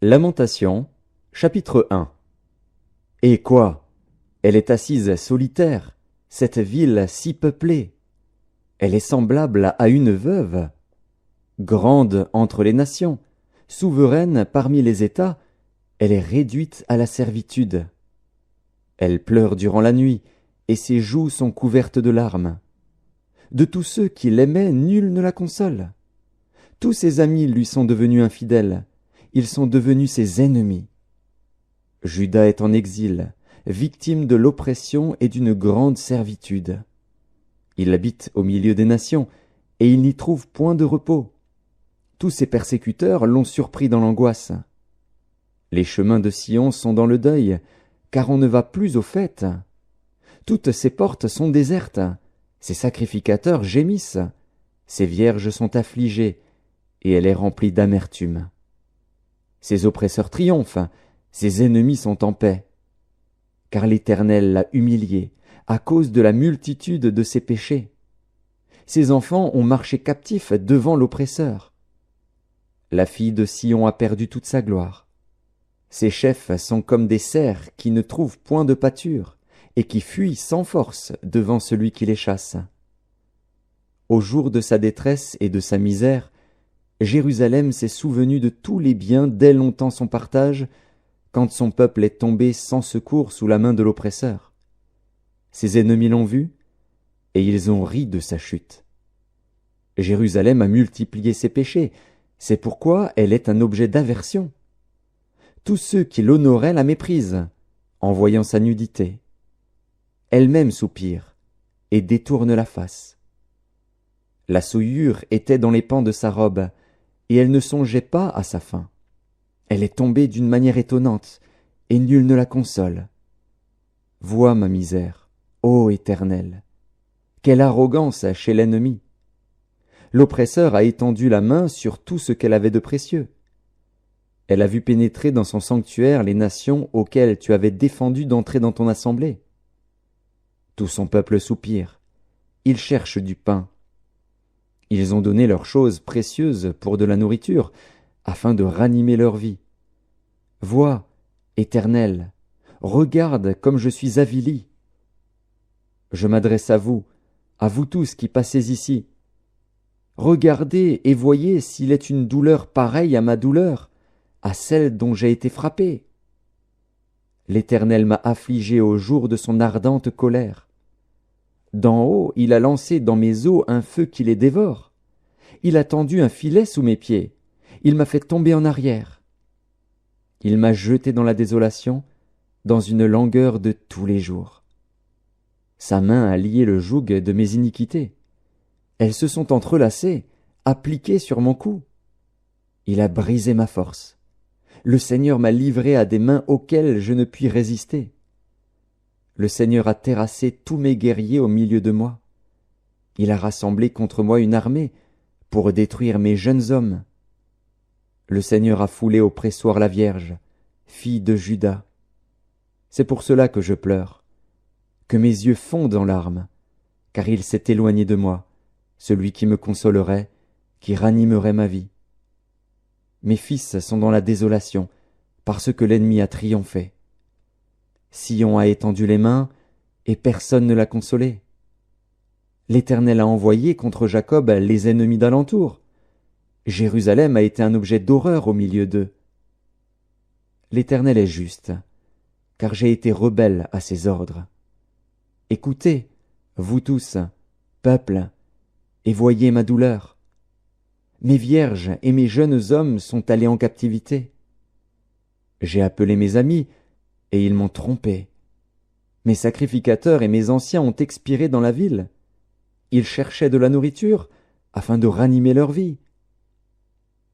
Lamentation, chapitre 1. Et quoi? Elle est assise solitaire, cette ville si peuplée. Elle est semblable à une veuve. Grande entre les nations, souveraine parmi les États, elle est réduite à la servitude. Elle pleure durant la nuit, et ses joues sont couvertes de larmes. De tous ceux qui l'aimaient, nul ne la console. Tous ses amis lui sont devenus infidèles. Ils sont devenus ses ennemis. Juda est en exil, victime de l'oppression et d'une grande servitude. Il habite au milieu des nations, et il n'y trouve point de repos. Tous ses persécuteurs l'ont surpris dans l'angoisse. Les chemins de Sion sont dans le deuil, car on ne va plus aux fêtes. Toutes ses portes sont désertes, ses sacrificateurs gémissent, ses vierges sont affligées, et elle est remplie d'amertume. Ses oppresseurs triomphent, ses ennemis sont en paix. Car l'Éternel l'a humiliée à cause de la multitude de ses péchés. Ses enfants ont marché captifs devant l'oppresseur. La fille de Sion a perdu toute sa gloire. Ses chefs sont comme des cerfs qui ne trouvent point de pâture et qui fuient sans force devant celui qui les chasse. Au jour de sa détresse et de sa misère, Jérusalem s'est souvenue de tous les biens dès longtemps son partage, quand son peuple est tombé sans secours sous la main de l'oppresseur. Ses ennemis l'ont vu, et ils ont ri de sa chute. Jérusalem a multiplié ses péchés, c'est pourquoi elle est un objet d'aversion. Tous ceux qui l'honoraient la méprisent, en voyant sa nudité. Elle-même soupire, et détourne la face. La souillure était dans les pans de sa robe, et elle ne songeait pas à sa fin. Elle est tombée d'une manière étonnante, et nul ne la console. Vois ma misère, ô Éternel. Quelle arrogance chez l'ennemi. L'oppresseur a étendu la main sur tout ce qu'elle avait de précieux. Elle a vu pénétrer dans son sanctuaire les nations auxquelles tu avais défendu d'entrer dans ton assemblée. Tout son peuple soupire. Il cherche du pain. Ils ont donné leurs choses précieuses pour de la nourriture, afin de ranimer leur vie. Vois, Éternel, regarde comme je suis avili. Je m'adresse à vous tous qui passez ici. Regardez et voyez s'il est une douleur pareille à ma douleur, à celle dont j'ai été frappé. L'Éternel m'a affligé au jour de son ardente colère. D'en haut, il a lancé dans mes os un feu qui les dévore. Il a tendu un filet sous mes pieds. Il m'a fait tomber en arrière. Il m'a jeté dans la désolation, dans une langueur de tous les jours. Sa main a lié le joug de mes iniquités. Elles se sont entrelacées, appliquées sur mon cou. Il a brisé ma force. Le Seigneur m'a livré à des mains auxquelles je ne puis résister. Le Seigneur a terrassé tous mes guerriers au milieu de moi. Il a rassemblé contre moi une armée pour détruire mes jeunes hommes. Le Seigneur a foulé au pressoir la Vierge, fille de Juda. C'est pour cela que je pleure, que mes yeux fondent en larmes, car il s'est éloigné de moi, celui qui me consolerait, qui ranimerait ma vie. Mes fils sont dans la désolation, parce que l'ennemi a triomphé. Sion a étendu les mains, et personne ne l'a consolé. L'Éternel a envoyé contre Jacob les ennemis d'alentour. Jérusalem a été un objet d'horreur au milieu d'eux. L'Éternel est juste, car j'ai été rebelle à ses ordres. Écoutez, vous tous, peuple, et voyez ma douleur. Mes vierges et mes jeunes hommes sont allés en captivité. J'ai appelé mes amis, et ils m'ont trompé. Mes sacrificateurs et mes anciens ont expiré dans la ville. Ils cherchaient de la nourriture, afin de ranimer leur vie.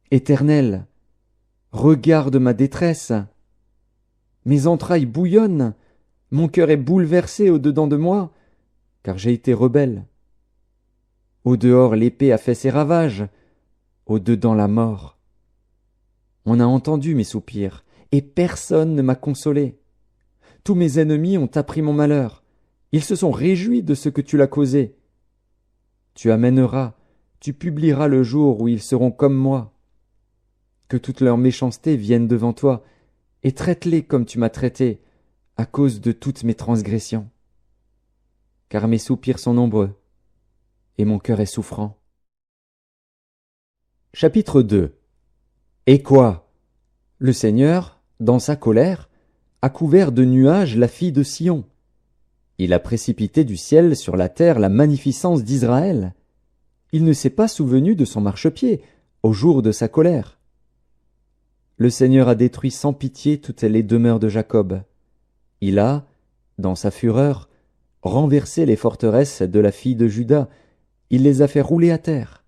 Éternel, regarde ma détresse. Mes entrailles bouillonnent, mon cœur est bouleversé au-dedans de moi, car j'ai été rebelle. Au dehors, l'épée a fait ses ravages, au dedans la mort. On a entendu mes soupirs, et personne ne m'a consolé. Tous mes ennemis ont appris mon malheur. Ils se sont réjouis de ce que tu l'as causé. Tu amèneras, tu publieras le jour où ils seront comme moi. Que toute leur méchanceté vienne devant toi, et traite-les comme tu m'as traité, à cause de toutes mes transgressions. Car mes soupirs sont nombreux, et mon cœur est souffrant. Chapitre 2. Et quoi? Le Seigneur, dans sa colère, a couvert de nuages la fille de Sion. Il a précipité du ciel sur la terre la magnificence d'Israël. Il ne s'est pas souvenu de son marchepied au jour de sa colère. Le Seigneur a détruit sans pitié toutes les demeures de Jacob. Il a, dans sa fureur, renversé les forteresses de la fille de Juda. Il les a fait rouler à terre.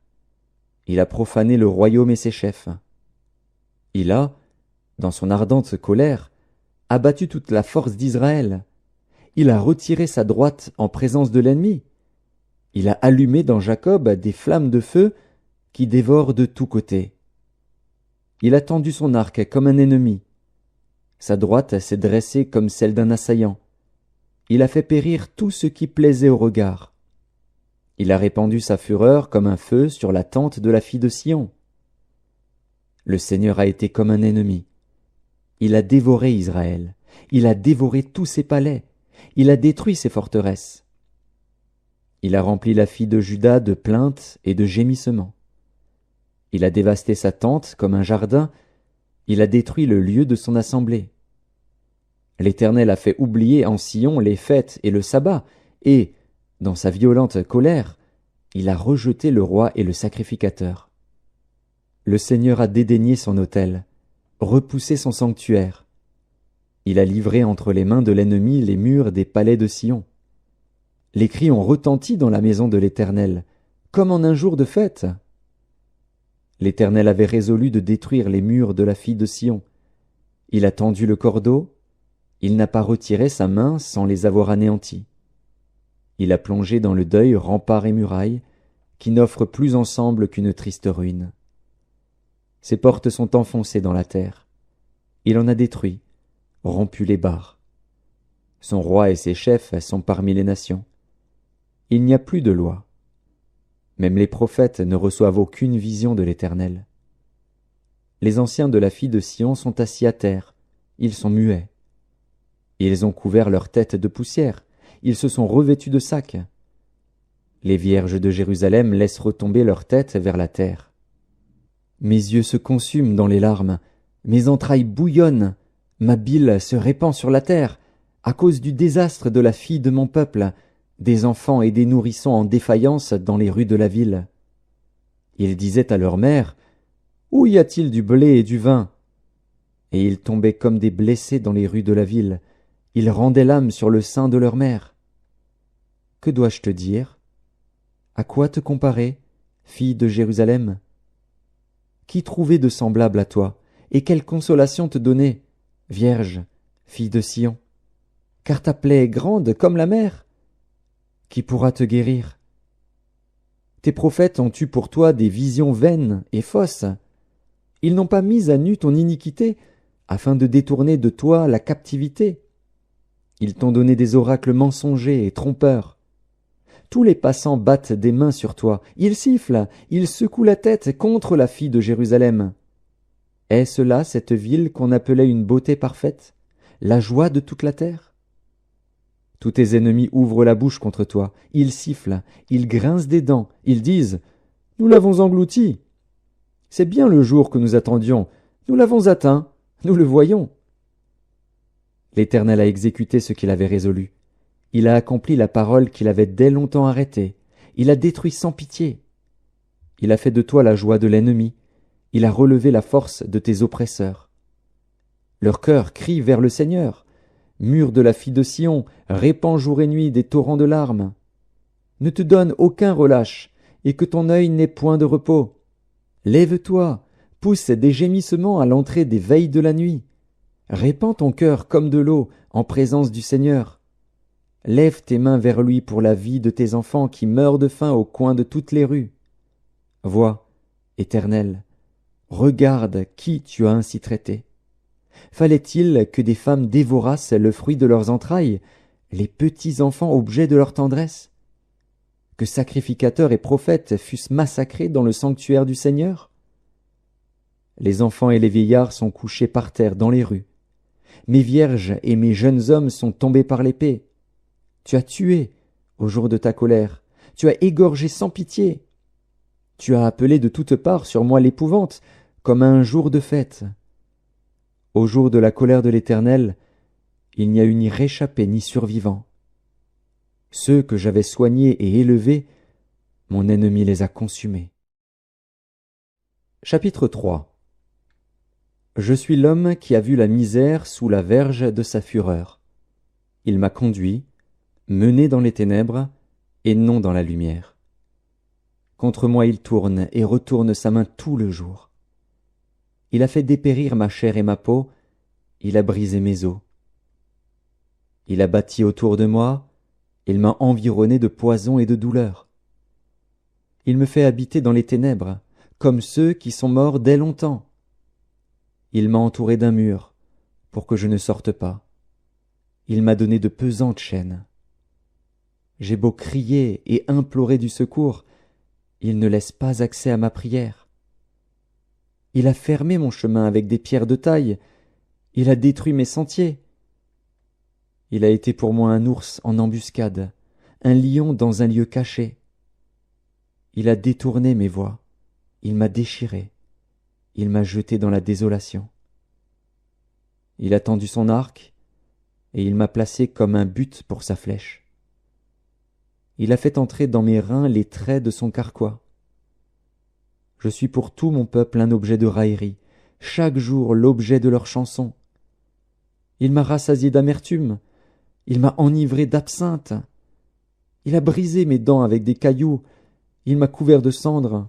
Il a profané le royaume et ses chefs. Il a, dans son ardente colère, abattu toute la force d'Israël. Il a retiré sa droite en présence de l'ennemi. Il a allumé dans Jacob des flammes de feu qui dévorent de tous côtés. Il a tendu son arc comme un ennemi. Sa droite s'est dressée comme celle d'un assaillant. Il a fait périr tout ce qui plaisait au regard. Il a répandu sa fureur comme un feu sur la tente de la fille de Sion. Le Seigneur a été comme un ennemi. Il a dévoré Israël. Il a dévoré tous ses palais. Il a détruit ses forteresses. Il a rempli la fille de Juda de plaintes et de gémissements. Il a dévasté sa tente comme un jardin. Il a détruit le lieu de son assemblée. L'Éternel a fait oublier en Sion les fêtes et le sabbat, et, dans sa violente colère, il a rejeté le roi et le sacrificateur. Le Seigneur a dédaigné son autel, repoussé son sanctuaire. Il a livré entre les mains de l'ennemi les murs des palais de Sion. Les cris ont retenti dans la maison de l'Éternel, comme en un jour de fête. L'Éternel avait résolu de détruire les murs de la fille de Sion. Il a tendu le cordeau, il n'a pas retiré sa main sans les avoir anéantis. Il a plongé dans le deuil remparts et murailles, qui n'offrent plus ensemble qu'une triste ruine. Ses portes sont enfoncées dans la terre. Il en a détruit, rompu les barres. Son roi et ses chefs sont parmi les nations. Il n'y a plus de loi. Même les prophètes ne reçoivent aucune vision de l'Éternel. Les anciens de la fille de Sion sont assis à terre, ils sont muets. Ils ont couvert leur tête de poussière, ils se sont revêtus de sacs. Les vierges de Jérusalem laissent retomber leur tête vers la terre. Mes yeux se consument dans les larmes, mes entrailles bouillonnent, ma bile se répand sur la terre, à cause du désastre de la fille de mon peuple, des enfants et des nourrissons en défaillance dans les rues de la ville. Ils disaient à leur mère, « Où y a-t-il du blé et du vin ?» Et ils tombaient comme des blessés dans les rues de la ville. Ils rendaient l'âme sur le sein de leur mère. Que dois-je te dire? À quoi te comparer, fille de Jérusalem? Qui trouvait de semblable à toi, et quelle consolation te donner, vierge, fille de Sion? Car ta plaie est grande comme la mer. Qui pourra te guérir? Tes prophètes ont eu pour toi des visions vaines et fausses. Ils n'ont pas mis à nu ton iniquité, afin de détourner de toi la captivité. Ils t'ont donné des oracles mensongers et trompeurs. Tous les passants battent des mains sur toi, ils sifflent, ils secouent la tête contre la fille de Jérusalem. Est-ce là cette ville qu'on appelait une beauté parfaite, la joie de toute la terre? Tous tes ennemis ouvrent la bouche contre toi, ils sifflent, ils grincent des dents, ils disent « Nous l'avons englouti. C'est bien le jour que nous attendions, nous l'avons atteint, nous le voyons. » L'Éternel a exécuté ce qu'il avait résolu. Il a accompli la parole qu'il avait dès longtemps arrêtée. Il a détruit sans pitié. Il a fait de toi la joie de l'ennemi. Il a relevé la force de tes oppresseurs. Leur cœur crie vers le Seigneur. Mur de la fille de Sion, répand jour et nuit des torrents de larmes. Ne te donne aucun relâche, et que ton œil n'ait point de repos. Lève-toi, pousse des gémissements à l'entrée des veilles de la nuit. Répands ton cœur comme de l'eau en présence du Seigneur. Lève tes mains vers lui pour la vie de tes enfants qui meurent de faim au coin de toutes les rues. Vois, Éternel, regarde qui tu as ainsi traité. Fallait-il que des femmes dévorassent le fruit de leurs entrailles, les petits enfants objets de leur tendresse? Que sacrificateurs et prophètes fussent massacrés dans le sanctuaire du Seigneur? Les enfants et les vieillards sont couchés par terre dans les rues. Mes vierges et mes jeunes hommes sont tombés par l'épée. Tu as tué au jour de ta colère. Tu as égorgé sans pitié. Tu as appelé de toutes parts sur moi l'épouvante, comme à un jour de fête. Au jour de la colère de l'Éternel, il n'y a eu ni réchappé ni survivant. Ceux que j'avais soignés et élevés, mon ennemi les a consumés. Chapitre 3. Je suis l'homme qui a vu la misère sous la verge de sa fureur. Il m'a conduit, mené dans les ténèbres, et non dans la lumière. Contre moi il tourne et retourne sa main tout le jour. Il a fait dépérir ma chair et ma peau, il a brisé mes os. Il a bâti autour de moi, il m'a environné de poison et de douleur. Il me fait habiter dans les ténèbres, comme ceux qui sont morts dès longtemps. Il m'a entouré d'un mur, pour que je ne sorte pas. Il m'a donné de pesantes chaînes. J'ai beau crier et implorer du secours, il ne laisse pas accès à ma prière. Il a fermé mon chemin avec des pierres de taille, il a détruit mes sentiers. Il a été pour moi un ours en embuscade, un lion dans un lieu caché. Il a détourné mes voies, il m'a déchiré, il m'a jeté dans la désolation. Il a tendu son arc, et il m'a placé comme un but pour sa flèche. Il a fait entrer dans mes reins les traits de son carquois. Je suis pour tout mon peuple un objet de raillerie, chaque jour l'objet de leurs chansons. Il m'a rassasié d'amertume, il m'a enivré d'absinthe. Il a brisé mes dents avec des cailloux, il m'a couvert de cendres.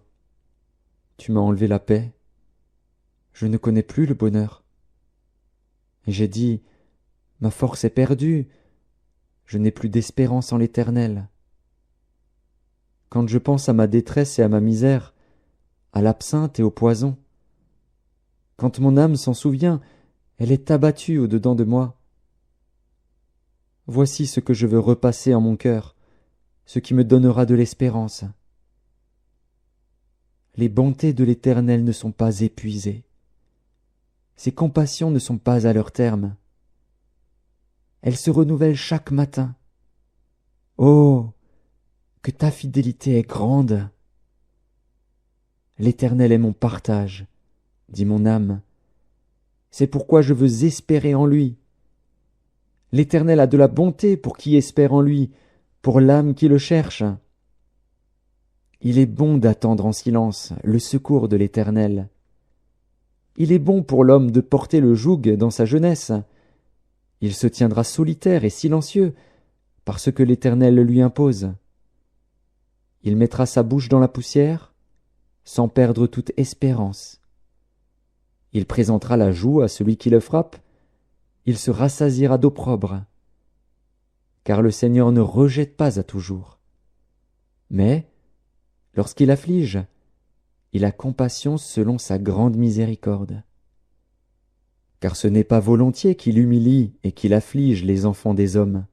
Tu m'as enlevé la paix. Je ne connais plus le bonheur. Et j'ai dit, ma force est perdue, je n'ai plus d'espérance en l'Éternel. Quand je pense à ma détresse et à ma misère, à l'absinthe et au poison, quand mon âme s'en souvient, elle est abattue au-dedans de moi. Voici ce que je veux repasser en mon cœur, ce qui me donnera de l'espérance. Les bontés de l'Éternel ne sont pas épuisées. Ses compassions ne sont pas à leur terme. Elles se renouvellent chaque matin. Oh, que ta fidélité est grande! L'Éternel est mon partage, dit mon âme. C'est pourquoi je veux espérer en lui. L'Éternel a de la bonté pour qui espère en lui, pour l'âme qui le cherche. Il est bon d'attendre en silence le secours de l'Éternel. Il est bon pour l'homme de porter le joug dans sa jeunesse. Il se tiendra solitaire et silencieux, parce que l'Éternel le lui impose. Il mettra sa bouche dans la poussière, sans perdre toute espérance. Il présentera la joue à celui qui le frappe, il se rassasiera d'opprobre. Car le Seigneur ne rejette pas à toujours. Mais, lorsqu'il afflige, il a compassion selon sa grande miséricorde. Car ce n'est pas volontiers qu'il humilie et qu'il afflige les enfants des hommes.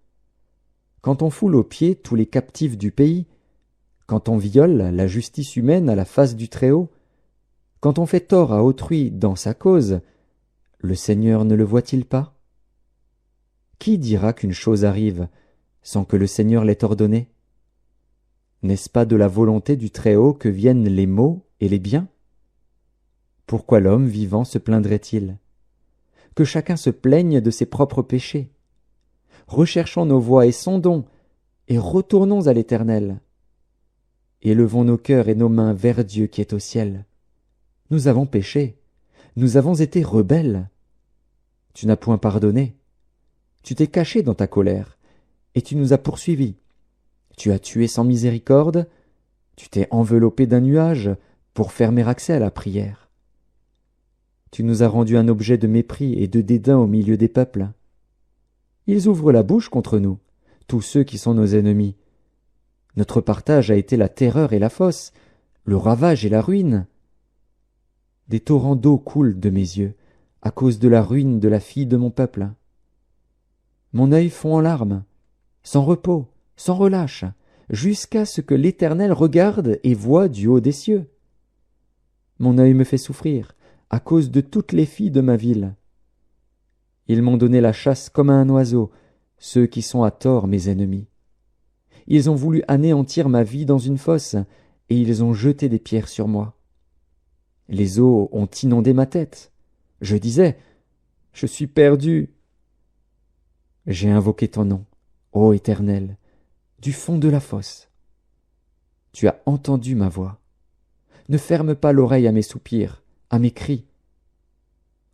Quand on foule aux pieds tous les captifs du pays, quand on viole la justice humaine à la face du Très-Haut, quand on fait tort à autrui dans sa cause, le Seigneur ne le voit-il pas? Qui dira qu'une chose arrive sans que le Seigneur l'ait ordonnée? N'est-ce pas de la volonté du Très-Haut que viennent les maux et les biens? Pourquoi l'homme vivant se plaindrait-il? Que chacun se plaigne de ses propres péchés. Recherchons nos voies et sondons, et retournons à l'Éternel. Élevons nos cœurs et nos mains vers Dieu qui est au ciel. Nous avons péché, nous avons été rebelles. Tu n'as point pardonné. Tu t'es caché dans ta colère, et tu nous as poursuivis. Tu as tué sans miséricorde, tu t'es enveloppé d'un nuage pour fermer accès à la prière. Tu nous as rendus un objet de mépris et de dédain au milieu des peuples. Ils ouvrent la bouche contre nous, tous ceux qui sont nos ennemis. Notre partage a été la terreur et la fosse, le ravage et la ruine. Des torrents d'eau coulent de mes yeux, à cause de la ruine de la fille de mon peuple. Mon œil fond en larmes, sans repos, sans relâche, jusqu'à ce que l'Éternel regarde et voie du haut des cieux. Mon œil me fait souffrir, à cause de toutes les filles de ma ville. Ils m'ont donné la chasse comme à un oiseau, ceux qui sont à tort mes ennemis. Ils ont voulu anéantir ma vie dans une fosse, et ils ont jeté des pierres sur moi. Les eaux ont inondé ma tête. Je disais, je suis perdu. J'ai invoqué ton nom, ô Éternel, du fond de la fosse. Tu as entendu ma voix. Ne ferme pas l'oreille à mes soupirs, à mes cris.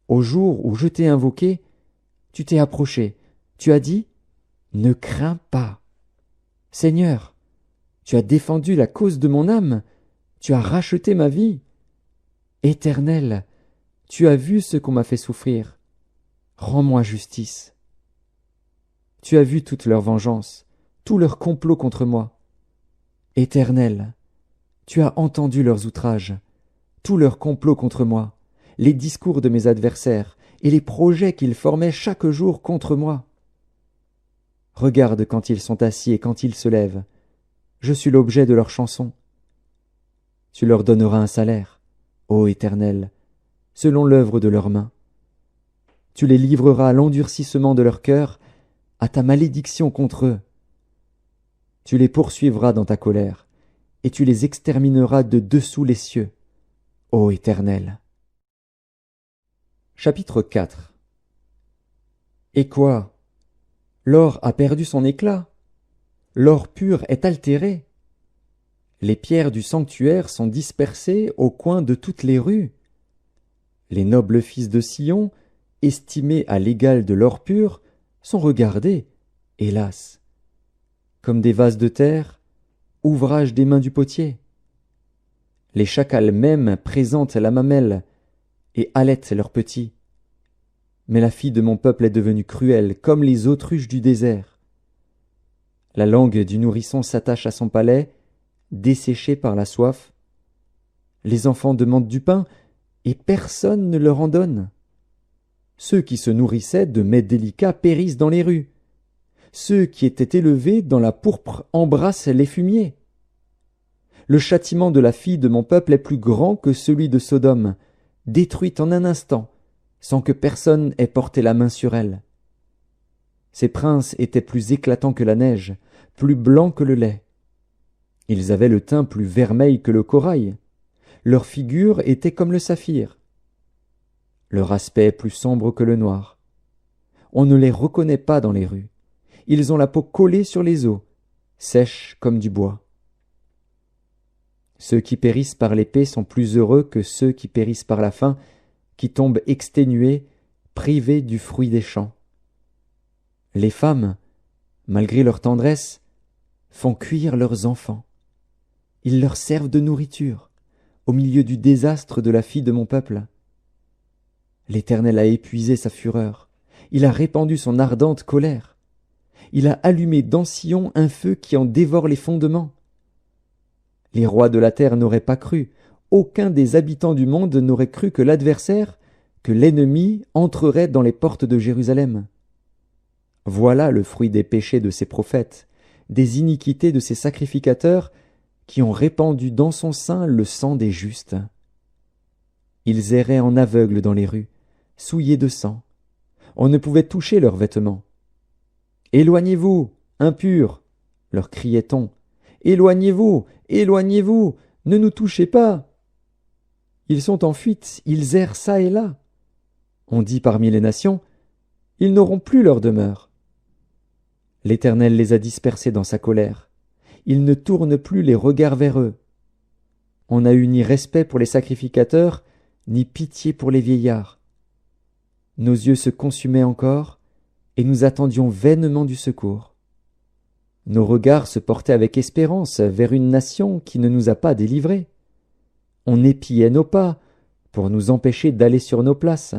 Au jour où je t'ai invoqué, tu t'es approché. Tu as dit, ne crains pas. Seigneur, tu as défendu la cause de mon âme. Tu as racheté ma vie. Éternel, tu as vu ce qu'on m'a fait souffrir. Rends-moi justice. Tu as vu toute leur vengeance, tout leur complot contre moi. Éternel, tu as entendu leurs outrages, tout leur complot contre moi, les discours de mes adversaires et les projets qu'ils formaient chaque jour contre moi. Regarde quand ils sont assis et quand ils se lèvent. Je suis l'objet de leurs chansons. Tu leur donneras un salaire, ô Éternel, selon l'œuvre de leurs mains. Tu les livreras à l'endurcissement de leur cœur, à ta malédiction contre eux. Tu les poursuivras dans ta colère, et tu les extermineras de dessous les cieux, ô Éternel. Chapitre 4. Et quoi? L'or a perdu son éclat. L'or pur est altéré. Les pierres du sanctuaire sont dispersées au coin de toutes les rues. Les nobles fils de Sion, estimés à l'égal de l'or pur, sont regardés, hélas, comme des vases de terre, ouvrage des mains du potier. Les chacals même présentent la mamelle et allaitent leurs petits. Mais la fille de mon peuple est devenue cruelle, comme les autruches du désert. La langue du nourrisson s'attache à son palais, desséché par la soif. Les enfants demandent du pain, et personne ne leur en donne. Ceux qui se nourrissaient de mets délicats périssent dans les rues. Ceux qui étaient élevés dans la pourpre embrassent les fumiers. Le châtiment de la fille de mon peuple est plus grand que celui de Sodome, détruite en un instant, sans que personne ait porté la main sur elle. Ces princes étaient plus éclatants que la neige, plus blancs que le lait. Ils avaient le teint plus vermeil que le corail. Leur figure était comme le saphir. Leur aspect plus sombre que le noir. On ne les reconnaît pas dans les rues. Ils ont la peau collée sur les os, sèche comme du bois. Ceux qui périssent par l'épée sont plus heureux que ceux qui périssent par la faim, qui tombent exténués, privés du fruit des champs. Les femmes, malgré leur tendresse, font cuire leurs enfants. Ils leur servent de nourriture, au milieu du désastre de la fille de mon peuple. L'Éternel a épuisé sa fureur, il a répandu son ardente colère. Il a allumé dans Sion un feu qui en dévore les fondements. Les rois de la terre n'auraient pas cru, aucun des habitants du monde n'aurait cru que l'adversaire, que l'ennemi entrerait dans les portes de Jérusalem. Voilà le fruit des péchés de ses prophètes, des iniquités de ses sacrificateurs, qui ont répandu dans son sein le sang des justes. Ils erraient en aveugles dans les rues, souillés de sang. On ne pouvait toucher leurs vêtements. « Éloignez-vous, impurs !» leur criait-on. « Éloignez-vous, éloignez-vous, ne nous touchez pas !» Ils sont en fuite, ils errent çà et là. On dit parmi les nations, ils n'auront plus leur demeure. L'Éternel les a dispersés dans sa colère. Il ne tourne plus les regards vers eux. On n'a eu ni respect pour les sacrificateurs, ni pitié pour les vieillards. Nos yeux se consumaient encore, et nous attendions vainement du secours. Nos regards se portaient avec espérance vers une nation qui ne nous a pas délivrés. On épiait nos pas pour nous empêcher d'aller sur nos places.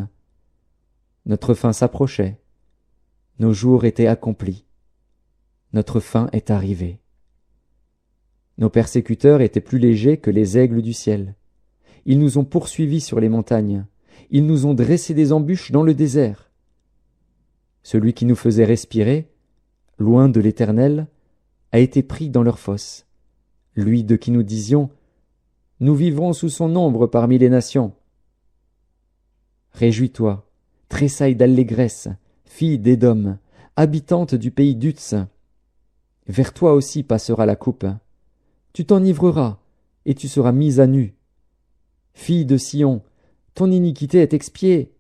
Notre fin s'approchait. Nos jours étaient accomplis. Notre fin est arrivée. Nos persécuteurs étaient plus légers que les aigles du ciel. Ils nous ont poursuivis sur les montagnes. Ils nous ont dressé des embûches dans le désert. Celui qui nous faisait respirer, loin de l'Éternel, a été pris dans leur fosse. Lui de qui nous disions « Nous vivrons sous son ombre parmi les nations ». Réjouis-toi, tressaille d'allégresse, fille d'Édom, habitante du pays d'Utz. Vers toi aussi passera la coupe. Tu t'enivreras, et tu seras mise à nu. Fille de Sion, ton iniquité est expiée.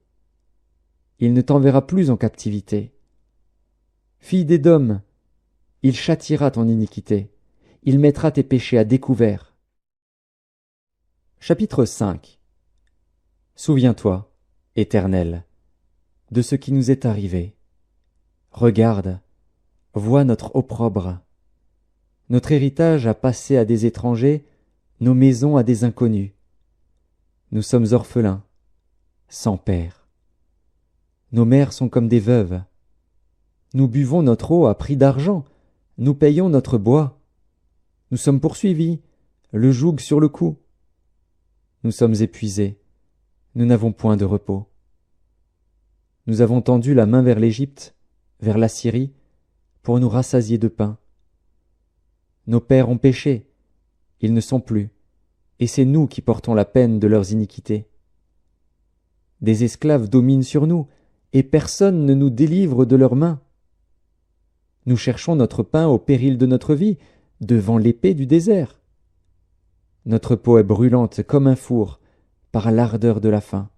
Il ne t'enverra plus en captivité. Fille d'Édom, il châtiera ton iniquité. Il mettra tes péchés à découvert. Chapitre 5. Souviens-toi, Éternel, de ce qui nous est arrivé. Regarde, vois notre opprobre. Notre héritage a passé à des étrangers, nos maisons à des inconnus. Nous sommes orphelins, sans père. Nos mères sont comme des veuves. Nous buvons notre eau à prix d'argent, nous payons notre bois. Nous sommes poursuivis, le joug sur le cou. Nous sommes épuisés, nous n'avons point de repos. Nous avons tendu la main vers l'Égypte, vers la Syrie, pour nous rassasier de pain. Nos pères ont péché, ils ne sont plus, et c'est nous qui portons la peine de leurs iniquités. Des esclaves dominent sur nous, et personne ne nous délivre de leurs mains. Nous cherchons notre pain au péril de notre vie, devant l'épée du désert. Notre peau est brûlante comme un four, par l'ardeur de la faim.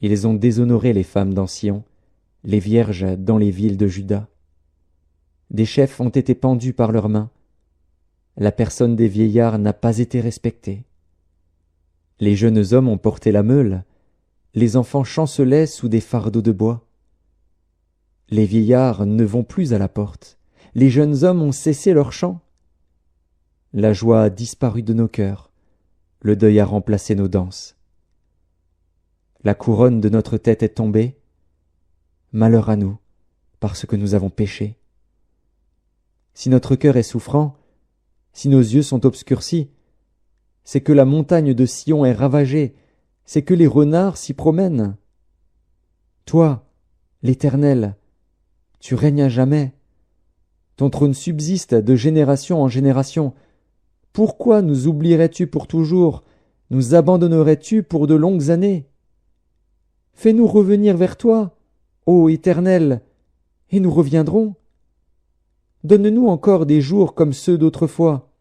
Ils ont déshonoré les femmes dans Sion, les vierges dans les villes de Juda. Des chefs ont été pendus par leurs mains. La personne des vieillards n'a pas été respectée. Les jeunes hommes ont porté la meule, les enfants chancelaient sous des fardeaux de bois. Les vieillards ne vont plus à la porte, les jeunes hommes ont cessé leur chant. La joie a disparu de nos cœurs, le deuil a remplacé nos danses. La couronne de notre tête est tombée. Malheur à nous, parce que nous avons péché. Si notre cœur est souffrant, si nos yeux sont obscurcis, c'est que la montagne de Sion est ravagée, c'est que les renards s'y promènent. Toi, l'Éternel, tu règnes à jamais. Ton trône subsiste de génération en génération. Pourquoi nous oublierais-tu pour toujours, nous abandonnerais-tu pour de longues années? Fais-nous revenir vers toi, ô Éternel, et nous reviendrons. Donne-nous encore des jours comme ceux d'autrefois.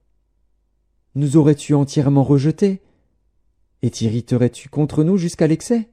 Nous aurais-tu entièrement rejetés, et t'irriterais-tu contre nous jusqu'à l'excès?